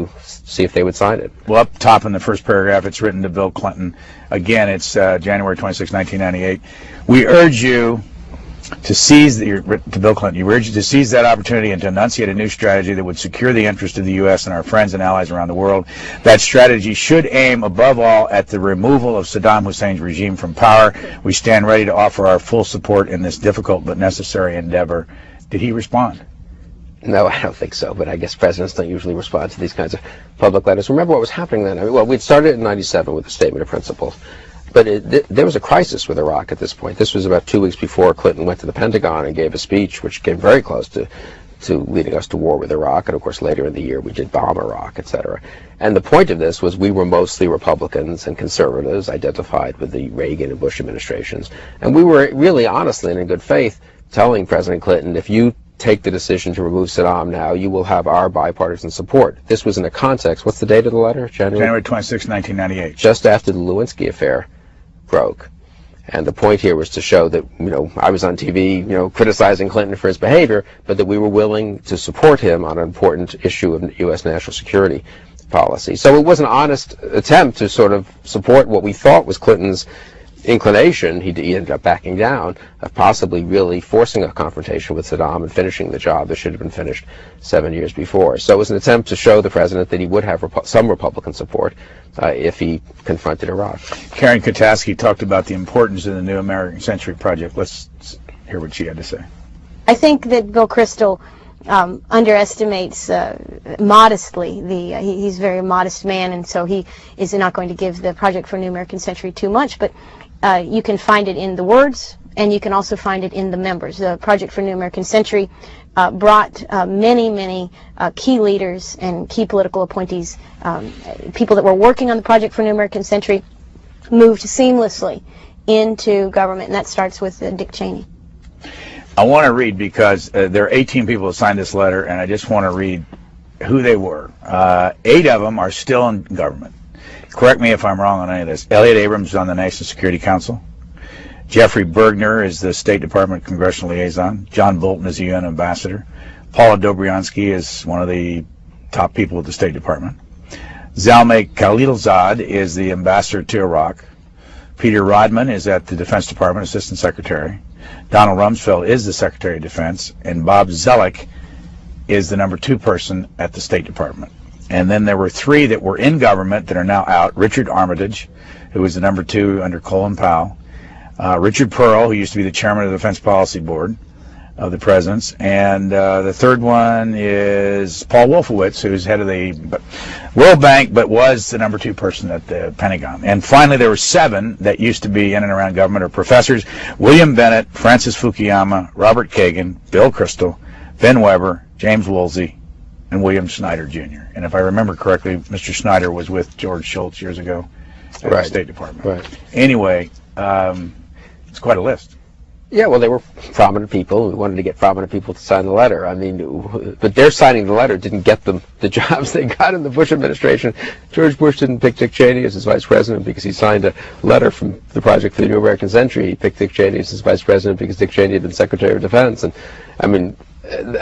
to see if they would sign it. Well, up top in the first paragraph, it's written to Bill Clinton. Again, it's January 26, 1998. We urge you to seize, to Bill Clinton, you urge you to seize that opportunity and to enunciate a new strategy that would secure the interest of the U.S. and our friends and allies around the world. That strategy should aim, above all, at the removal of Saddam Hussein's regime from power. We stand ready to offer our full support in this difficult but necessary endeavor. Did he respond? No, I don't think so, but I guess presidents don't usually respond to these kinds of public letters. Remember what was happening then? I mean, well, we'd started in 97 with a statement of principles. But there was a crisis with Iraq at this point. This was about 2 weeks before Clinton went to the Pentagon and gave a speech which came very close to leading us to war with Iraq. And, of course, later in the year we did bomb Iraq, etc. And the point of this was we were mostly Republicans and conservatives identified with the Reagan and Bush administrations. And we were really, honestly, and in good faith, telling President Clinton, if you take the decision to remove Saddam now, you will have our bipartisan support. This was in a context, what's the date of the letter? January 26, 1998. Just after the Lewinsky affair broke. And the point here was to show that, I was on TV, criticizing Clinton for his behavior, but that we were willing to support him on an important issue of U.S. national security policy. So it was an honest attempt to sort of support what we thought was Clinton's inclination. He ended up backing down, of possibly really forcing a confrontation with Saddam and finishing the job that should have been finished 7 years before. So it was an attempt to show the president that he would have some Republican support if he confronted Iraq. Karen Kataski talked about the importance of the New American Century Project. Let's hear what she had to say. I think that Bill Kristol underestimates modestly he's a very modest man, and so he is not going to give the Project for New American Century too much, but you can find it in the words, and you can also find it in the members. The Project for New American Century brought many key leaders and key political appointees, people that were working on the Project for New American Century, moved seamlessly into government, and that starts with Dick Cheney. I want to read, because there are 18 people who signed this letter, and I just want to read who they were. 8 of them are still in government. Correct me if I'm wrong on any of this. Elliot Abrams is on the National Security Council. Jeffrey Bergner is the State Department Congressional Liaison. John Bolton is the UN Ambassador. Paula Dobryansky is one of the top people at the State Department. Zalmay Khalilzad is the Ambassador to Iraq. Peter Rodman is at the Defense Department, Assistant Secretary. Donald Rumsfeld is the Secretary of Defense. And Bob Zoellick is the #2 person at the State Department. And then there were 3 that were in government that are now out. Richard Armitage, who was the #2 under Colin Powell. Richard Pearl, who used to be the chairman of the Defense Policy Board of the President's. And the 3rd one is Paul Wolfowitz, who's head of the World Bank, but was the #2 person at the Pentagon. And finally, there were 7 that used to be in and around government or professors: William Bennett, Francis Fukuyama, Robert Kagan, Bill Kristol, Ben Weber, James Woolsey, and William Snyder, Jr. And if I remember correctly, Mr. Snyder was with George Shultz years ago at the State Department. Right. Anyway, it's quite a list. Yeah, well, they were prominent people. We wanted to get prominent people to sign the letter. I mean, but their signing the letter didn't get them the jobs they got in the Bush administration. George Bush didn't pick Dick Cheney as his vice president because he signed a letter from the Project for the New American Century. He picked Dick Cheney as his vice president because Dick Cheney had been Secretary of Defense. And, I mean,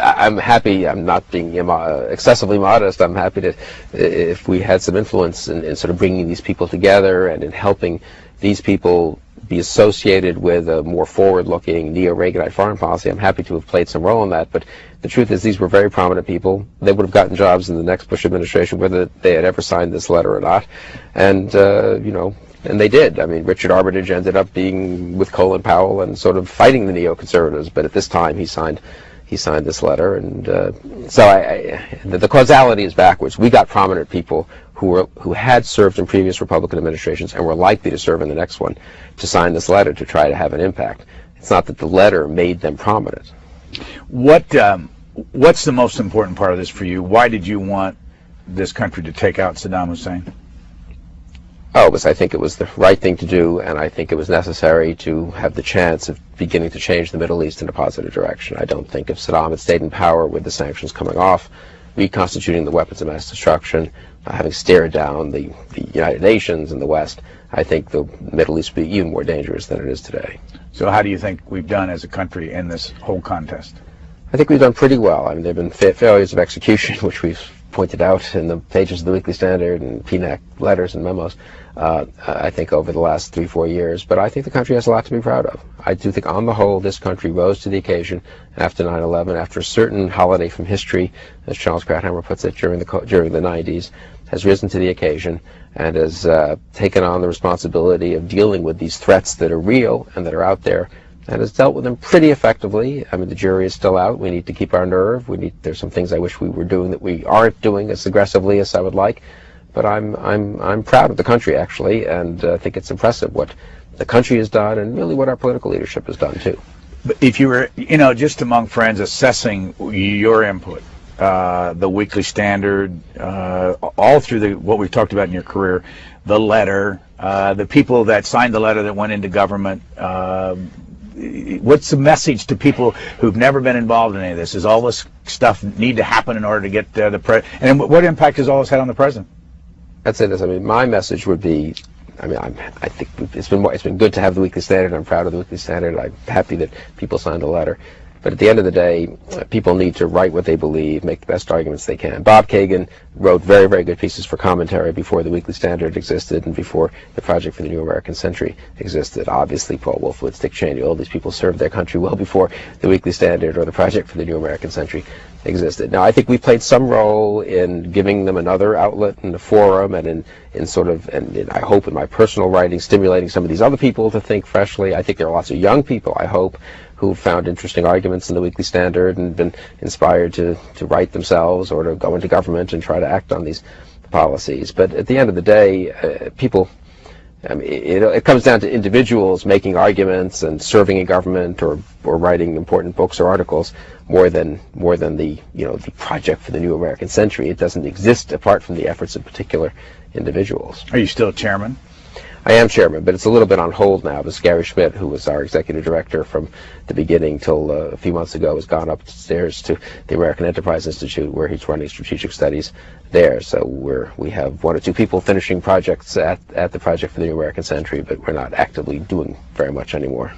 I'm happy. I'm not being excessively modest. I'm happy to, if we had some influence in sort of bringing these people together and in helping these people be associated with a more forward-looking neo-Reaganite foreign policy. I'm happy to have played some role in that, but the truth is these were very prominent people. They would have gotten jobs in the next Bush administration whether they had ever signed this letter or not. And, and they did. I mean, Richard Armitage ended up being with Colin Powell and sort of fighting the neoconservatives, but at this time he signed this letter, and so the causality is backwards. We got prominent people who had served in previous Republican administrations and were likely to serve in the next one to sign this letter to try to have an impact. It's not that the letter made them prominent. What's the most important part of this for you? Why did you want this country to take out Saddam Hussein? Oh, because I think it was the right thing to do, and I think it was necessary to have the chance of beginning to change the Middle East in a positive direction. I don't think if Saddam had stayed in power with the sanctions coming off, reconstituting the weapons of mass destruction, having stared down the United Nations and the West, I think the Middle East would be even more dangerous than it is today. So how do you think we've done as a country in this whole contest? I think we've done pretty well. I mean, there have been failures of execution, which we've pointed out in the pages of the Weekly Standard and PNAC letters and memos, I think over the last 3-4 years. But I think the country has a lot to be proud of. I do think on the whole this country rose to the occasion after 9/11, after a certain holiday from history, as Charles Krauthammer puts it, during the 90s, has risen to the occasion and has taken on the responsibility of dealing with these threats that are real and that are out there, and has dealt with them pretty effectively. I mean, the jury is still out. We need to keep our nerve. There's some things I wish we were doing that we aren't doing as aggressively as I would like. But I'm proud of the country, actually, and I think it's impressive what the country has done and really what our political leadership has done, too. But if you were, just among friends, assessing your input, the Weekly Standard, all through what we've talked about in your career, the letter, the people that signed the letter that went into government, what's the message to people who've never been involved in any of this? Does all this stuff need to happen in order to get the president? And what impact has all this had on the president? I'd say this. I mean, my message would be, I think it's been good to have the Weekly Standard. I'm proud of the Weekly Standard. I'm happy that people signed the letter. But at the end of the day, people need to write what they believe, make the best arguments they can. Bob Kagan wrote very, very good pieces for commentary before the Weekly Standard existed and before the Project for the New American Century existed. Obviously, Paul Wolfowitz, Dick Cheney, all these people served their country well before the Weekly Standard or the Project for the New American Century existed. Now, I think we played some role in giving them another outlet and a forum, and in I hope in my personal writing, stimulating some of these other people to think freshly. I think there are lots of young people, I hope, who found interesting arguments in the Weekly Standard and been inspired to write themselves or to go into government and try to act on these policies. But at the end of the day, people, it comes down to individuals making arguments and serving in government or writing important books or articles more than the the Project for the New American Century. It doesn't exist apart from the efforts of particular individuals. Are you still chairman? I am chairman, but it's a little bit on hold now because Gary Schmidt, who was our executive director from the beginning till a few months ago, has gone upstairs to the American Enterprise Institute where he's running strategic studies there. So we have 1 or 2 people finishing projects at the Project for the New American Century, but we're not actively doing very much anymore.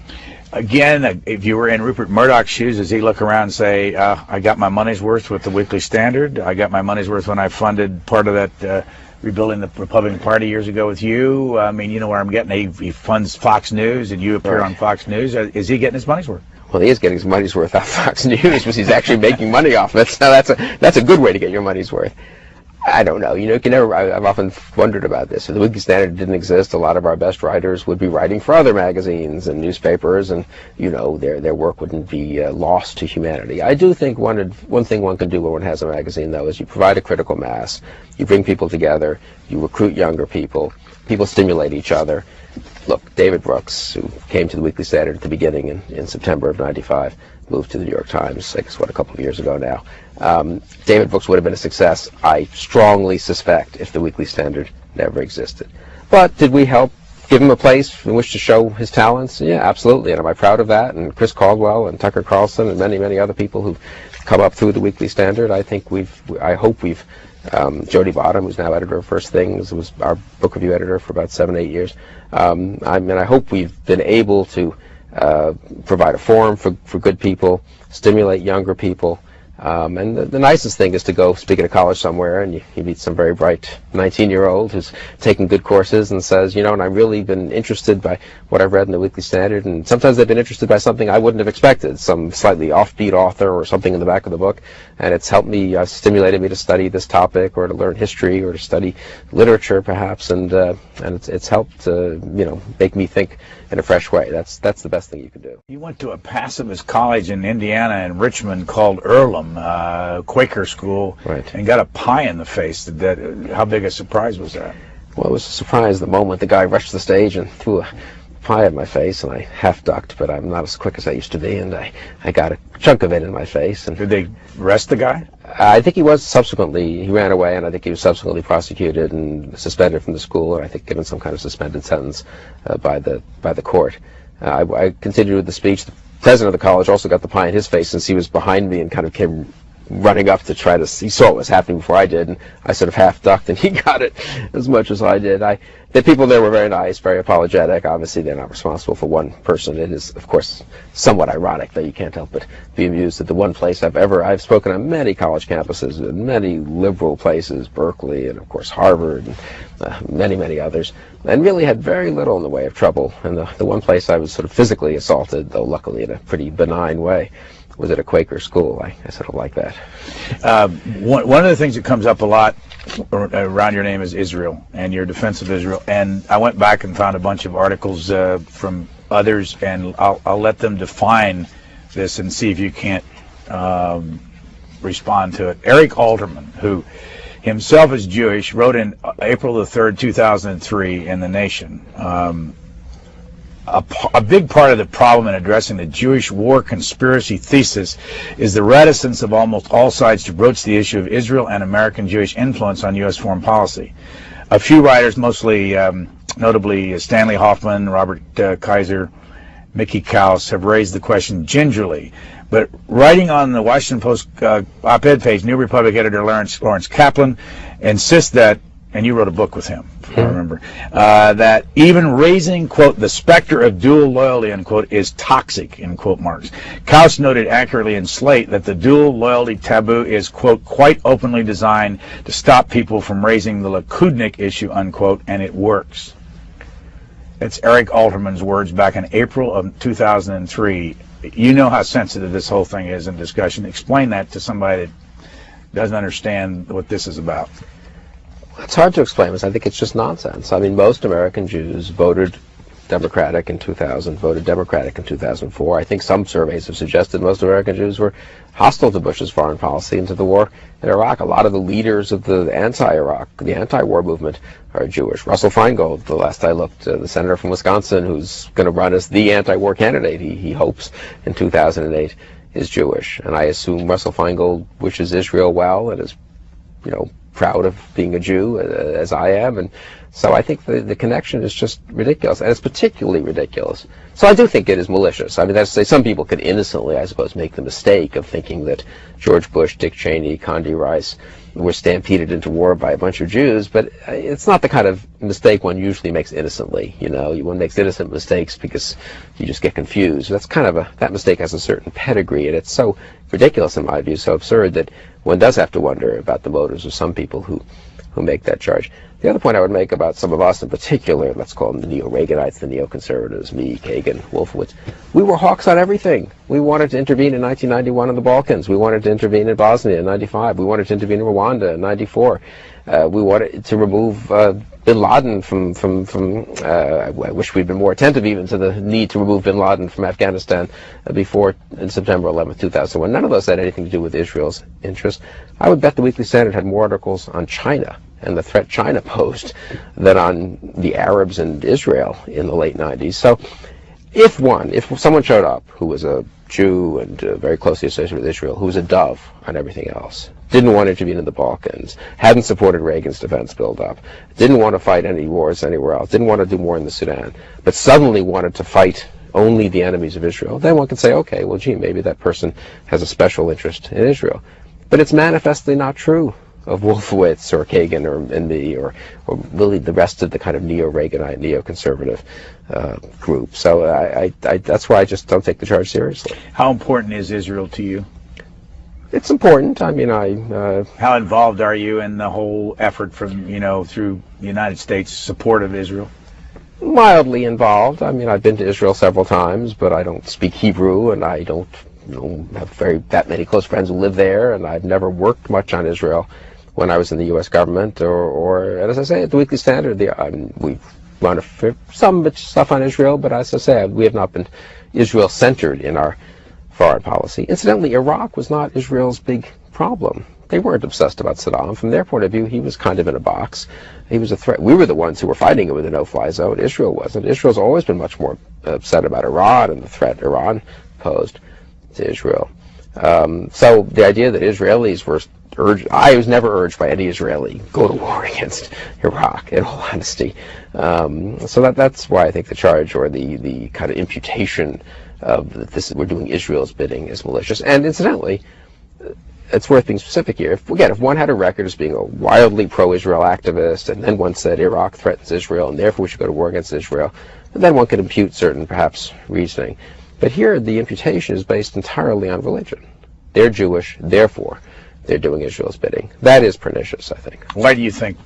Again, if you were in Rupert Murdoch's shoes, does he look around and say, I got my money's worth with the Weekly Standard, I got my money's worth when I funded part of that rebuilding the Republican Party years ago with you? I mean, you know where I'm getting. He funds Fox News, and you appear on Fox News. Is he getting his money's worth? Well, he is getting his money's worth off Fox News because he's actually making money off it. So that's a good way to get your money's worth. I don't know. You can never. I've often wondered about this. If the Weekly Standard didn't exist, a lot of our best writers would be writing for other magazines and newspapers, and their work wouldn't be lost to humanity. I do think one thing one can do when one has a magazine, though, is you provide a critical mass, you bring people together, you recruit younger people, people stimulate each other. Look, David Brooks, who came to the Weekly Standard at the beginning in September of '95, moved to the New York Times, I guess, a couple of years ago now. David Brooks would have been a success, I strongly suspect, if the Weekly Standard never existed. But did we help give him a place in which to show his talents? Yeah, absolutely. And am I proud of that? And Chris Caldwell and Tucker Carlson and many, many other people who've come up through the Weekly Standard. I hope we've Jody Bottom, who's now editor of First Things, was our book review editor for about 7-8 years. I hope we've been able to provide a forum for good people, stimulate younger people. And the nicest thing is to go speak at a college somewhere and you meet some very bright 19-year-old who's taking good courses and says, and I've really been interested by what I've read in the Weekly Standard, and sometimes they've been interested by something I wouldn't have expected, some slightly offbeat author or something in the back of the book, and it's helped me, stimulated me to study this topic or to learn history or to study literature perhaps, and it's helped make me think in a fresh way. That's the best thing you can do. You went to a pacifist college in Indiana and Richmond called Earlham, Quaker school, right, and got a pie in the face. How big a surprise was that? Well, it was a surprise the moment the guy rushed the stage and threw a pie at my face, and I half ducked, but I'm not as quick as I used to be, and I got a chunk of it in my face. And did they arrest the guy? I think he ran away, and I think he was subsequently prosecuted and suspended from the school, and I think given some kind of suspended sentence by the court. I continued with the speech. The president of the college also got the pie in his face since he was behind me and kind of came running up to try to, he saw what was happening before I did, and I sort of half ducked, and he got it as much as I did. The people there were very nice, very apologetic. Obviously, they're not responsible for one person. It is, of course, somewhat ironic that you can't help but be amused at the one place I've spoken on many college campuses, in many liberal places, Berkeley, and of course Harvard, and many, many others, and really had very little in the way of trouble. And the one place I was sort of physically assaulted, though luckily in a pretty benign way, was at a Quaker school. I sort of like that. One of the things that comes up a lot around your name is Israel and your defense of Israel. And I went back and found a bunch of articles from others, and I'll let them define this and see if you can't respond to it. Eric Alterman, who himself is Jewish, wrote in April the 3rd, 2003 in The Nation, a big part of the problem in addressing the Jewish war conspiracy thesis is the reticence of almost all sides to broach the issue of Israel and American Jewish influence on U.S. foreign policy. A few writers, mostly notably Stanley Hoffman, Robert Kaiser, Mickey Kaus, have raised the question gingerly. But writing on the Washington Post op-ed page, New Republic editor Lawrence Kaplan insists that, and you wrote a book with him, if I remember, that even raising, quote, the specter of dual loyalty, unquote, is toxic, in quote marks. Kaus noted accurately in Slate that the dual loyalty taboo is, quote, quite openly designed to stop people from raising the Likudnik issue, unquote, and it works. That's Eric Alterman's words back in April of 2003. You know how sensitive this whole thing is in discussion. Explain that to somebody that doesn't understand what this is about. It's hard to explain because I think it's just nonsense. I mean, most American Jews voted Democratic in 2000, voted Democratic in 2004. I think some surveys have suggested most American Jews were hostile to Bush's foreign policy and to the war in Iraq. A lot of the leaders of the anti-Iraq, the anti-war movement are Jewish. Russell Feingold, the last I looked, the senator from Wisconsin who's going to run as the anti-war candidate, he hopes, in 2008, is Jewish. And I assume Russell Feingold wishes Israel well and is, proud of being a Jew, as I am, and so I think the connection is just ridiculous, and it's particularly ridiculous. So I do think it is malicious. I mean, that's to say, some people could innocently, I suppose, make the mistake of thinking that George Bush, Dick Cheney, Condi Rice were stampeded into war by a bunch of Jews, but it's not the kind of mistake one usually makes innocently. One makes innocent mistakes because you just get confused. That's kind of that mistake has a certain pedigree, and it's so ridiculous in my view, so absurd that one does have to wonder about the motives of some people who make that charge. The other point I would make about some of us in particular, let's call them the neo-Reaganites, the neoconservatives, me, Kagan, Wolfowitz, we were hawks on everything. We wanted to intervene in 1991 in the Balkans. We wanted to intervene in Bosnia in 95. We wanted to intervene in Rwanda in 94. We wanted to remove bin Laden from I wish we'd been more attentive even to the need to remove bin Laden from Afghanistan before in September 11th, 2001. None of those had anything to do with Israel's interests. I would bet the Weekly Standard had more articles on China and the threat China posed than on the Arabs and Israel in the late 90s. So if someone showed up who was a Jew and very closely associated with Israel, who was a dove on everything else, didn't want to intervene in the Balkans, hadn't supported Reagan's defense buildup, didn't want to fight any wars anywhere else, didn't want to do more in the Sudan, but suddenly wanted to fight only the enemies of Israel, then one could say, okay, well, gee, maybe that person has a special interest in Israel. But it's manifestly not true of Wolfowitz or Kagan or me or really the rest of the kind of neo-Reaganite, neoconservative group. So I that's why I just don't take the charge seriously. How important is Israel to you? It's important. I mean, how involved are you in the whole effort from, through the United States support of Israel? Mildly involved. I mean, I've been to Israel several times, but I don't speak Hebrew, and I don't have that many close friends who live there, and I've never worked much on Israel when I was in the U.S. government, or as I say, at the Weekly Standard, we've run some stuff on Israel, but as I say, we have not been Israel-centered in our foreign policy. Incidentally, Iraq was not Israel's big problem. They weren't obsessed about Saddam. From their point of view, he was kind of in a box. He was a threat. We were the ones who were fighting it with a no-fly zone. Israel wasn't. Israel's always been much more upset about Iran and the threat Iran posed to Israel. So the idea that Israelis were urged, I was never urged by any Israeli, go to war against Iraq, in all honesty. So that's why I think the charge or the kind of imputation of that we're doing Israel's bidding is malicious. And incidentally, it's worth being specific here. If one had a record as being a wildly pro-Israel activist, and then one said Iraq threatens Israel, and therefore we should go to war against Israel, then one could impute certain, perhaps, reasoning. But here, the imputation is based entirely on religion. They're Jewish, therefore they're doing Israel's bidding. That is pernicious, I think. Why do you think